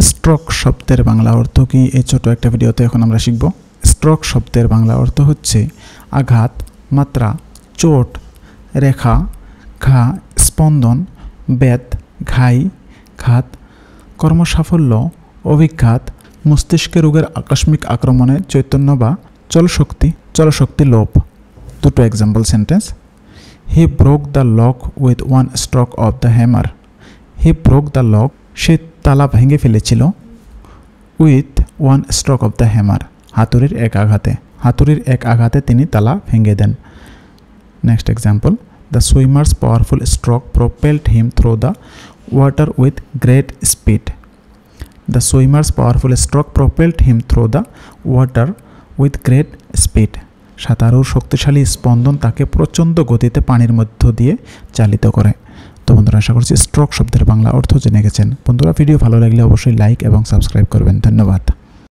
Stroke শব্দের বাংলা অর্থ কি এই ছোট একটা ভিডিওতে এখন আমরা শিখব। স্ট্রোক শব্দের বাংলা অর্থ হচ্ছে আঘাত, মাত্রা, চোট, রেখা, ঘা, স্পন্দন, বেদ, ঘাই, ঘাত, কর্মসাফল্য, অভিঘাত, মস্তিষ্কে রোগের আকস্মিক আক্রমণে চৈতন্য বা চলশক্তি লোপ। দুটো example sentence. He broke the lock with one stroke of the hammer. He broke the lock, সে তালা ভেঙে ফেলেছিল। With one stroke of the hammer, হাতুড়ির এক আঘাতে তিনি তালা ভেঙে দেন। Next example. The swimmer's powerful stroke propelled him through the water with great speed. The swimmer's powerful stroke propelled him through the water with great speed. সাঁতারুর শক্তিশালী স্পন্দন তাকে প্রচণ্ড গতিতে পানির মধ্য দিয়ে চালিত করে। তো বন্ধুরা, আশা করছি স্ট্রোক শব্দের বাংলা অর্থ জেনে গেছেন। বন্ধুরা, ভিডিও ভালো লাগলে অবশ্যই লাইক এবং সাবস্ক্রাইব করবেন। ধন্যবাদ।